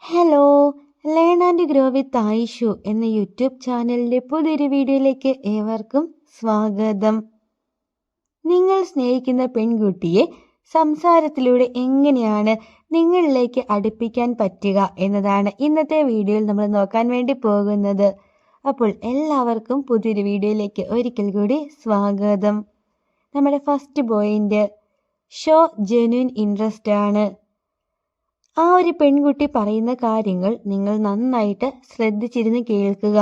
Hello, learn and grow with Ayishu എന്ന YouTube ചാനലിൻ്റെ പുതിയൊരു വീഡിയോയിലേക്ക് ഏവർക്കും സ്വാഗതം. നിങ്ങൾ സ്നേഹിക്കുന്ന പെൺകുട്ടിയെ സംസാരത്തിലൂടെ എങ്ങനെയാണ് നിങ്ങളിലേക്ക് അടുപ്പിക്കാൻ പറ്റുക എന്നതാണ് ഇന്നത്തെ വീഡിയോയിൽ നമ്മൾ നോക്കാൻ വേണ്ടി പോകുന്നത്. അപ്പോൾ എല്ലാവർക്കും പുതിയൊരു വീഡിയോയിലേക്ക് ഒരിക്കൽ കൂടി സ്വാഗതം. നമ്മുടെ first point show genuine interest ആണ്. ആ ഒരു പെൺകുട്ടി പറയുന്ന കാര്യങ്ങൾ നിങ്ങൾ നന്നായിട്ട് ശ്രദ്ധിച്ചിരുന്ന് കേൾക്കുക.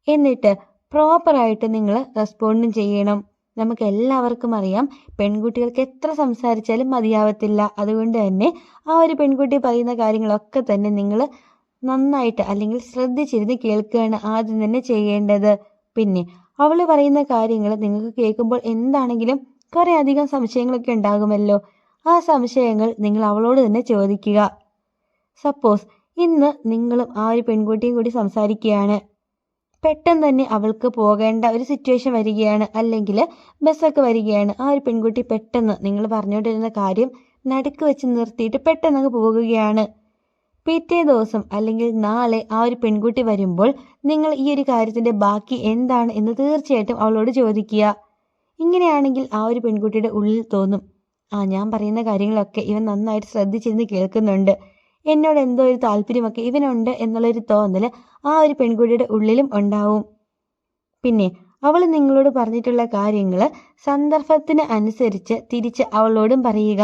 എന്നിട്ട് പ്രോപ്പറായിട്ട് നിങ്ങൾ റെസ്പോണ്ടും ചെയ്യണം. നമുക്ക് എല്ലാവർക്കും അറിയാം, പെൺകുട്ടികൾക്ക് എത്ര സംസാരിച്ചാലും മതിയാവത്തില്ല. അതുകൊണ്ട് തന്നെ ആ ഒരു പെൺകുട്ടി പറയുന്ന കാര്യങ്ങളൊക്കെ തന്നെ നിങ്ങൾ നന്നായിട്ട് അല്ലെങ്കിൽ ശ്രദ്ധിച്ചിരുന്ന് കേൾക്കുകയാണ് ആദ്യം തന്നെ ചെയ്യേണ്ടത്. പിന്നെ അവൾ പറയുന്ന കാര്യങ്ങൾ നിങ്ങൾക്ക് കേൾക്കുമ്പോൾ എന്താണെങ്കിലും കുറേ അധികം സംശയങ്ങളൊക്കെ ഉണ്ടാകുമല്ലോ. ആ സംശയങ്ങൾ നിങ്ങൾ അവളോട് തന്നെ ചോദിക്കുക. സപ്പോസ് ഇന്ന് നിങ്ങളും ആ ഒരു പെൺകുട്ടിയും കൂടി സംസാരിക്കുകയാണ്. പെട്ടെന്ന് തന്നെ അവൾക്ക് പോകേണ്ട ഒരു സിറ്റുവേഷൻ വരികയാണ്, അല്ലെങ്കിൽ ബസ്സൊക്കെ വരികയാണ്. ആ ഒരു പെൺകുട്ടി പെട്ടെന്ന് നിങ്ങൾ പറഞ്ഞുകൊണ്ടിരുന്ന കാര്യം നടുക്ക് വെച്ച് നിർത്തിയിട്ട് പെട്ടെന്ന് അങ്ങ് പോകുകയാണ്. പിറ്റേ ദിവസം അല്ലെങ്കിൽ നാളെ ആ ഒരു പെൺകുട്ടി വരുമ്പോൾ നിങ്ങൾ ഈ ഒരു കാര്യത്തിൻ്റെ ബാക്കി എന്താണ് എന്ന് തീർച്ചയായിട്ടും അവളോട് ചോദിക്കുക. ഇങ്ങനെയാണെങ്കിൽ ആ ഒരു പെൺകുട്ടിയുടെ ഉള്ളിൽ തോന്നും, ഞാൻ പറയുന്ന കാര്യങ്ങളൊക്കെ ഇവൻ നന്നായിട്ട് ശ്രദ്ധിച്ചിരുന്ന് കേൾക്കുന്നുണ്ട്, എന്നോട് എന്തോ ഒരു താല്പര്യമൊക്കെ ഇവനുണ്ട് എന്നുള്ളൊരു തോന്നൽ ആ ഒരു പെൺകുട്ടിയുടെ ഉള്ളിലും ഉണ്ടാവും. പിന്നെ അവൾ നിങ്ങളോട് പറഞ്ഞിട്ടുള്ള കാര്യങ്ങൾ സന്ദർഭത്തിന് അനുസരിച്ച് തിരിച്ച് അവളോടും പറയുക.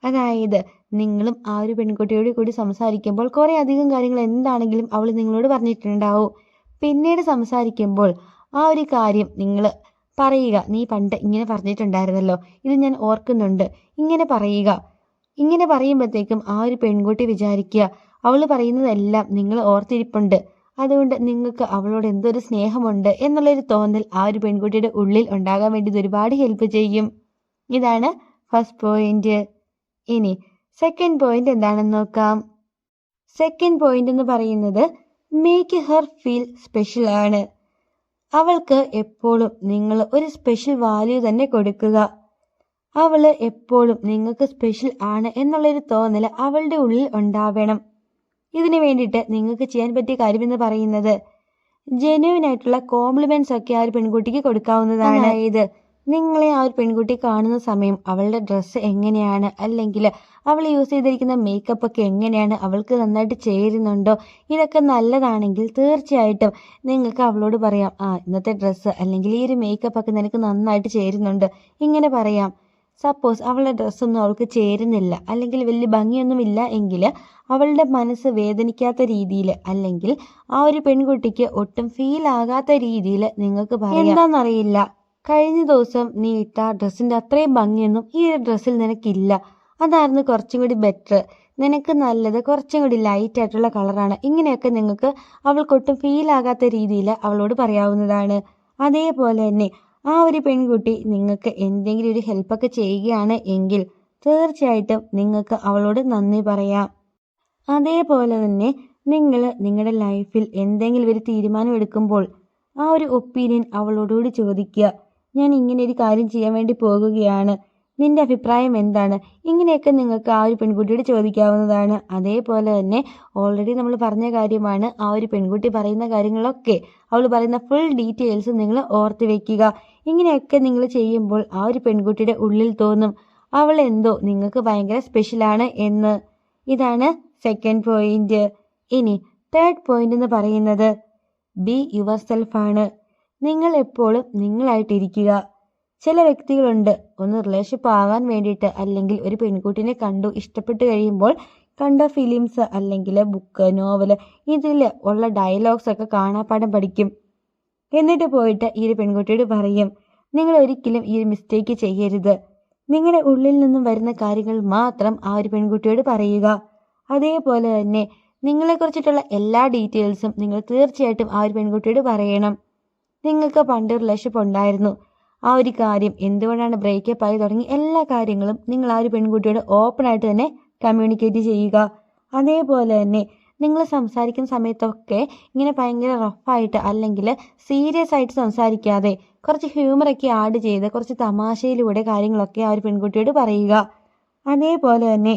അതായത് നിങ്ങളും ആ ഒരു പെൺകുട്ടിയോട് കൂടി സംസാരിക്കുമ്പോൾ കുറേ അധികം കാര്യങ്ങൾ എന്താണെങ്കിലും അവൾ നിങ്ങളോട് പറഞ്ഞിട്ടുണ്ടാവും. പിന്നീട് സംസാരിക്കുമ്പോൾ ആ ഒരു കാര്യം നിങ്ങൾ പറയുക, നീ പണ്ട് ഇങ്ങനെ പറഞ്ഞിട്ടുണ്ടായിരുന്നല്ലോ, ഇത് ഞാൻ ഓർക്കുന്നുണ്ട്, ഇങ്ങനെ പറയുക. ഇങ്ങനെ പറയുമ്പോഴത്തേക്കും ആ ഒരു പെൺകുട്ടി വിചാരിക്കുക, അവൾ പറയുന്നതെല്ലാം നിങ്ങൾ ഓർത്തിരിപ്പുണ്ട്, അതുകൊണ്ട് നിങ്ങൾക്ക് അവളോട് എന്തൊരു സ്നേഹമുണ്ട് എന്നുള്ളൊരു തോന്നൽ ആ ഒരു പെൺകുട്ടിയുടെ ഉള്ളിൽ ഉണ്ടാകാൻ വേണ്ടി ഒരുപാട് ഹെൽപ്പ് ചെയ്യും. ഇതാണ് ഫസ്റ്റ് പോയിന്റ്. ഇനി സെക്കൻഡ് പോയിന്റ് എന്താണെന്ന് നോക്കാം. സെക്കൻഡ് പോയിന്റ് എന്ന് പറയുന്നത് മേക്ക് ഹെർ ഫീൽ സ്പെഷ്യൽ ആണ്. അവൾക്ക് എപ്പോഴും നിങ്ങൾ ഒരു സ്പെഷ്യൽ വാല്യൂ തന്നെ കൊടുക്കുക. അവൾ എപ്പോഴും നിങ്ങൾക്ക് സ്പെഷ്യൽ ആണ് എന്നുള്ളൊരു തോന്നൽ അവളുടെ ഉള്ളിൽ ഉണ്ടാവണം. ഇതിനു വേണ്ടിയിട്ട് നിങ്ങൾക്ക് ചെയ്യാൻ പറ്റിയ കാര്യമെന്ന് പറയുന്നത് ജെന്യൂൻ ആയിട്ടുള്ള കോംപ്ലിമെന്റ്സ് ഒക്കെ ആ ഒരു പെൺകുട്ടിക്ക് കൊടുക്കാവുന്നതാണ്. അതായത് നിങ്ങളെ ആ ഒരു പെൺകുട്ടി കാണുന്ന സമയം അവളുടെ ഡ്രസ്സ് എങ്ങനെയാണ്, അല്ലെങ്കിൽ അവൾ യൂസ് ചെയ്തിരിക്കുന്ന മേക്കപ്പ് ഒക്കെ എങ്ങനെയാണ്, അവൾക്ക് നന്നായിട്ട് ചേരുന്നുണ്ടോ, ഇതൊക്കെ നല്ലതാണെങ്കിൽ തീർച്ചയായിട്ടും നിങ്ങൾക്ക് അവളോട് പറയാം, ഇന്നത്തെ ഡ്രസ്സ് അല്ലെങ്കിൽ ഈ ഒരു മേക്കപ്പ് ഒക്കെ നിനക്ക് നന്നായിട്ട് ചേരുന്നുണ്ട്, ഇങ്ങനെ പറയാം. സപ്പോസ് അവളുടെ ഡ്രസ്സൊന്നും അവൾക്ക് ചേരുന്നില്ല, അല്ലെങ്കിൽ വലിയ ഭംഗിയൊന്നുമില്ല എങ്കിൽ അവളുടെ മനസ്സ് വേദനിക്കാത്ത രീതിയിൽ, അല്ലെങ്കിൽ ആ ഒരു പെൺകുട്ടിക്ക് ഒട്ടും ഫീൽ ആകാത്ത രീതിയിൽ നിങ്ങൾക്ക് പറയാം, എന്താണെന്നറിയില്ല, കഴിഞ്ഞ ദിവസം നീ ഇട്ട ഡ്രസ്സിൻ്റെ അത്രയും ഭംഗിയൊന്നും ഈ ഒരു ഡ്രസ്സിൽ നിനക്കില്ല, അതായിരുന്നു കുറച്ചും കൂടി ബെറ്റർ, നിനക്ക് നല്ലത് കുറച്ചും കൂടി ലൈറ്റ് ആയിട്ടുള്ള കളറാണ്. ഇങ്ങനെയൊക്കെ നിങ്ങൾക്ക് അവൾക്കൊട്ടും ഫീൽ ആകാത്ത രീതിയിൽ അവളോട് പറയാവുന്നതാണ്. അതേപോലെ തന്നെ ആ ഒരു പെൺകുട്ടി നിങ്ങൾക്ക് എന്തെങ്കിലും ഒരു ഹെൽപ്പൊക്കെ ചെയ്യുകയാണ് എങ്കിൽ തീർച്ചയായിട്ടും നിങ്ങൾക്ക് അവളോട് നന്ദി പറയാം. അതേപോലെ തന്നെ നിങ്ങൾ നിങ്ങളുടെ ലൈഫിൽ എന്തെങ്കിലും ഒരു തീരുമാനം എടുക്കുമ്പോൾ ആ ഒരു ഒപ്പീനിയൻ അവളോടുകൂടി ചോദിക്കുക. ഞാൻ ഇങ്ങനെ ഒരു കാര്യം ചെയ്യാൻ വേണ്ടി പോകുകയാണ്, നിന്റെ അഭിപ്രായം എന്താണ്, ഇങ്ങനെയൊക്കെ നിങ്ങൾക്ക് ആ ഒരു പെൺകുട്ടിയോട് ചോദിക്കാവുന്നതാണ്. അതേപോലെ തന്നെ ഓൾറെഡി നമ്മൾ പറഞ്ഞ കാര്യമാണ്, ആ ഒരു പെൺകുട്ടി പറയുന്ന കാര്യങ്ങളൊക്കെ അവൾ പറയുന്ന ഫുൾ ഡീറ്റെയിൽസ് നിങ്ങൾ ഓർത്ത് വെക്കുക. ഇങ്ങനെയൊക്കെ നിങ്ങൾ ചെയ്യുമ്പോൾ ആ ഒരു പെൺകുട്ടിയുടെ ഉള്ളിൽ തോന്നും, അവൾ എന്തോ നിങ്ങൾക്ക് ഭയങ്കര സ്പെഷ്യലാണ് എന്ന്. ഇതാണ് സെക്കൻഡ് പോയിന്റ്. ഇനി തേർഡ് പോയിന്റ് എന്ന് പറയുന്നത് ബി യുവർ സെൽഫ് ആണ്. നിങ്ങൾ എപ്പോഴും നിങ്ങളായിട്ടിരിക്കുക. ചില വ്യക്തികളുണ്ട്, ഒന്ന് റിലേഷൻഷിപ്പ് ആകാൻ വേണ്ടിയിട്ട് അല്ലെങ്കിൽ ഒരു പെൺകുട്ടിനെ കണ്ടു ഇഷ്ടപ്പെട്ട് കഴിയുമ്പോൾ കണ്ട ഫിലിംസ് അല്ലെങ്കിൽ ബുക്ക്, നോവൽ, ഇതിൽ ഉള്ള ഡയലോഗ്സ് ഒക്കെ കാണാപ്പാഠം പഠിക്കും. എന്നിട്ട് പോയിട്ട് ഈ ഒരു പെൺകുട്ടിയോട് പറയും, നിങ്ങൾ ഒരിക്കലും ഈ ഒരു മിസ്റ്റേക്ക് ചെയ്യരുത്. നിങ്ങളുടെ ഉള്ളിൽ നിന്നും വരുന്ന കാര്യങ്ങൾ മാത്രം ആ ഒരു പെൺകുട്ടിയോട് പറയുക. അതേപോലെ തന്നെ നിങ്ങളെക്കുറിച്ചിട്ടുള്ള എല്ലാ ഡീറ്റെയിൽസും നിങ്ങൾ തീർച്ചയായിട്ടും ആ ഒരു പെൺകുട്ടിയോട് പറയണം. നിങ്ങൾക്ക് പണ്ട് റിലേഷൻഷിപ്പ് ഉണ്ടായിരുന്നു, ആ ഒരു കാര്യം എന്തുകൊണ്ടാണ് ബ്രേക്കപ്പ് ആയി തുടങ്ങി എല്ലാ കാര്യങ്ങളും നിങ്ങൾ ആ ഒരു പെൺകുട്ടിയോട് ഓപ്പണായിട്ട് തന്നെ കമ്മ്യൂണിക്കേറ്റ് ചെയ്യുക. അതേപോലെ തന്നെ നിങ്ങൾ സംസാരിക്കുന്ന സമയത്തൊക്കെ ഇങ്ങനെ ഭയങ്കര റഫായിട്ട് അല്ലെങ്കിൽ സീരിയസ് ആയിട്ട് സംസാരിക്കാതെ കുറച്ച് ഹ്യൂമറൊക്കെ ആഡ് ചെയ്ത് കുറച്ച് തമാശയിലൂടെ കാര്യങ്ങളൊക്കെ ആ ഒരു പെൺകുട്ടിയോട് പറയുക. അതേപോലെ തന്നെ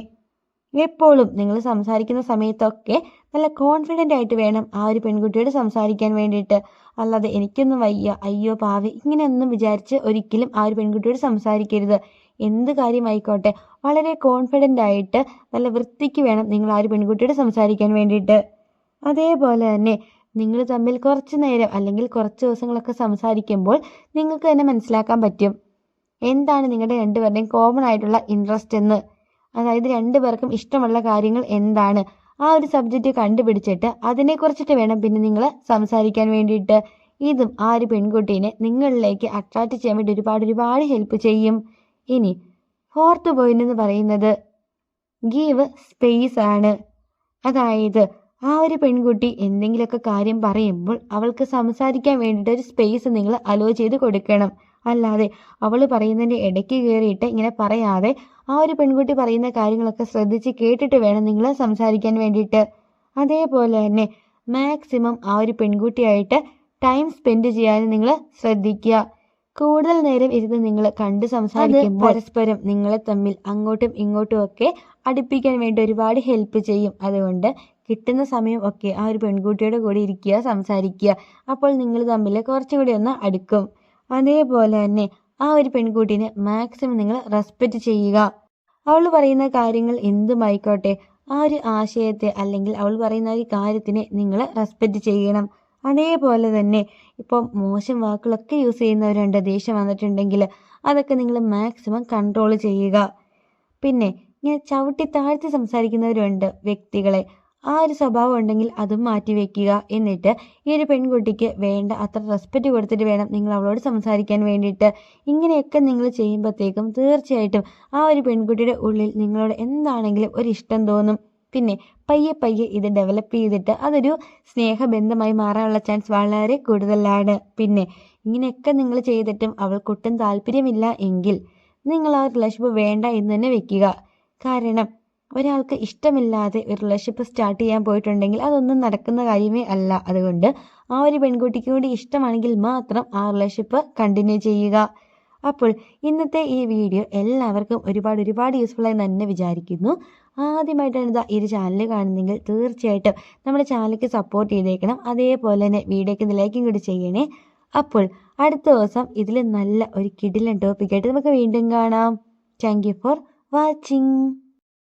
എപ്പോഴും നിങ്ങൾ സംസാരിക്കുന്ന സമയത്തൊക്കെ നല്ല കോൺഫിഡൻ്റ് ആയിട്ട് വേണം ആ ഒരു പെൺകുട്ടിയോട് സംസാരിക്കാൻ വേണ്ടിയിട്ട്. അല്ലാതെ എനിക്കൊന്നും വയ്യ, അയ്യോ പാവി, ഇങ്ങനെയൊന്നും വിചാരിച്ച് ഒരിക്കലും ആ ഒരു പെൺകുട്ടിയോട് സംസാരിക്കരുത്. എന്ത് കാര്യമായിക്കോട്ടെ വളരെ കോൺഫിഡൻ്റ് ആയിട്ട് നല്ല വൃത്തിക്ക് വേണം നിങ്ങൾ ആ ഒരു പെൺകുട്ടിയോട് സംസാരിക്കാൻ വേണ്ടിയിട്ട്. അതേപോലെ തന്നെ നിങ്ങൾ തമ്മിൽ കുറച്ച് നേരം അല്ലെങ്കിൽ കുറച്ച് ദിവസങ്ങളൊക്കെ സംസാരിക്കുമ്പോൾ നിങ്ങൾക്ക് തന്നെ മനസ്സിലാക്കാൻ പറ്റും എന്താണ് നിങ്ങളുടെ രണ്ടുപേരുടെയും കോമൺ ആയിട്ടുള്ള ഇൻട്രസ്റ്റ് എന്ന്. അതായത് രണ്ടുപേർക്കും ഇഷ്ടമുള്ള കാര്യങ്ങൾ എന്താണ്, ആ ഒരു സബ്ജക്റ്റ് കണ്ടുപിടിച്ചിട്ട് അതിനെക്കുറിച്ചിട്ട് വേണം പിന്നെ നിങ്ങൾ സംസാരിക്കാൻ വേണ്ടിയിട്ട്. ഇതും ആ ഒരു പെൺകുട്ടീനെ നിങ്ങളിലേക്ക് അട്രാക്റ്റ് ചെയ്യാൻ വേണ്ടി ഒരുപാട് ഹെൽപ്പ് ചെയ്യും. ഇനി 4th പോയിന്റ് എന്ന് പറയുന്നത് ഗീവ് സ്പേസ് ആണ്. അതായത് ആ ഒരു പെൺകുട്ടി എന്തെങ്കിലുമൊക്കെ കാര്യം പറയുമ്പോൾ അവൾക്ക് സംസാരിക്കാൻ വേണ്ടിയിട്ട് ഒരു സ്പേസ് നിങ്ങൾ അലോ ചെയ്ത് കൊടുക്കണം. അല്ലാതെ അവൾ പറയുന്നതിൻ്റെ ഇടയ്ക്ക് കയറിയിട്ട് ഇങ്ങനെ പറയാതെ ആ ഒരു പെൺകുട്ടി പറയുന്ന കാര്യങ്ങളൊക്കെ ശ്രദ്ധിച്ച് കേട്ടിട്ട് വേണം നിങ്ങൾ സംസാരിക്കാൻ വേണ്ടിയിട്ട്. അതേപോലെ തന്നെ മാക്സിമം ആ ഒരു പെൺകുട്ടിയായിട്ട് ടൈം സ്പെൻഡ് ചെയ്യാൻ നിങ്ങൾ ശ്രദ്ധിക്കുക. കൂടുതൽ നേരം ഇരുന്ന് നിങ്ങൾ കണ്ട് സംസാരിക്കുമ്പോൾ പരസ്പരം നിങ്ങളെ തമ്മിൽ അങ്ങോട്ടും ഇങ്ങോട്ടും ഒക്കെ അടുപ്പിക്കാൻ വേണ്ടി ഒരുപാട് ഹെൽപ്പ് ചെയ്യും. അതുകൊണ്ട് കിട്ടുന്ന സമയം ഒക്കെ ആ ഒരു പെൺകുട്ടിയുടെ കൂടെ ഇരിക്കുക, സംസാരിക്കുക. അപ്പോൾ നിങ്ങൾ തമ്മിൽ കുറച്ചുകൂടി ഒന്ന് അടുക്കും. അതേപോലെ തന്നെ ആ ഒരു പെൺകുട്ടീനെ മാക്സിമം നിങ്ങൾ റെസ്പെക്റ്റ് ചെയ്യുക. അവൾ പറയുന്ന കാര്യങ്ങൾ എന്തുമായിക്കോട്ടെ ആ ഒരു ആശയത്തെ അല്ലെങ്കിൽ അവൾ പറയുന്ന ഒരു കാര്യത്തിനെ നിങ്ങൾ റെസ്പെക്റ്റ് ചെയ്യണം. അതേപോലെ തന്നെ ഇപ്പം മോശം വാക്കുകളൊക്കെ യൂസ് ചെയ്യുന്നവരുണ്ട്, ദേഷ്യം വന്നിട്ടുണ്ടെങ്കിൽ അതൊക്കെ നിങ്ങൾ മാക്സിമം കൺട്രോൾ ചെയ്യുക. പിന്നെ ഇങ്ങനെ ചവിട്ടി താഴ്ത്തി സംസാരിക്കുന്നവരുണ്ട് വ്യക്തികളെ, ആ ഒരു സ്വഭാവം ഉണ്ടെങ്കിൽ അതും മാറ്റിവെക്കുക. എന്നിട്ട് ഈ ഒരു പെൺകുട്ടിക്ക് വേണ്ട അത്ര റെസ്പെക്റ്റ് കൊടുത്തിട്ട് വേണം നിങ്ങൾ അവളോട് സംസാരിക്കാൻ വേണ്ടിയിട്ട്. ഇങ്ങനെയൊക്കെ നിങ്ങൾ ചെയ്യുമ്പോഴത്തേക്കും തീർച്ചയായിട്ടും ആ ഒരു പെൺകുട്ടിയുടെ ഉള്ളിൽ നിങ്ങളോട് എന്താണെങ്കിലും ഒരു ഇഷ്ടം തോന്നും. പിന്നെ പയ്യെ ഇത് ഡെവലപ്പ് ചെയ്തിട്ട് അതൊരു സ്നേഹബന്ധമായി മാറാനുള്ള ചാൻസ് വളരെ കൂടുതലാണ്. പിന്നെ ഇങ്ങനെയൊക്കെ നിങ്ങൾ ചെയ്തിട്ടും അവൾക്കൊട്ടും താല്പര്യമില്ല എങ്കിൽ നിങ്ങൾ ആ റിലേഷൻഷിപ്പ് വേണ്ട എന്ന് തന്നെ വെക്കുക. കാരണം ഒരാൾക്ക് ഇഷ്ടമില്ലാതെ ഒരു റിലേഷൻഷിപ്പ് സ്റ്റാർട്ട് ചെയ്യാൻ പോയിട്ടുണ്ടെങ്കിൽ അതൊന്നും നടക്കുന്ന കാര്യമേ അല്ല. അതുകൊണ്ട് ആ ഒരു പെൺകുട്ടിക്ക് കൂടി ഇഷ്ടമാണെങ്കിൽ മാത്രം ആ റിലേഷൻഷിപ്പ് കണ്ടിന്യൂ ചെയ്യുക. അപ്പോൾ ഇന്നത്തെ ഈ വീഡിയോ എല്ലാവർക്കും ഒരുപാട് യൂസ്ഫുൾ ആയി തന്നെ വിചാരിക്കുന്നു. ആദ്യമായിട്ടാണ് ഈ ഒരു ചാനൽ കാണുന്നെങ്കിൽ തീർച്ചയായിട്ടും നമ്മുടെ ചാനലിലേക്ക് സപ്പോർട്ട് ചെയ്തേക്കണം. അതേപോലെ തന്നെ വീഡിയോയ്ക്ക് ലൈക്കും കൂടി ചെയ്യണേ. അപ്പോൾ അടുത്ത ദിവസം ഇതിൽ നല്ല ഒരു കിടിലൻ ടോപ്പിക്കായിട്ട് നമുക്ക് വീണ്ടും കാണാം. Thank you for watching.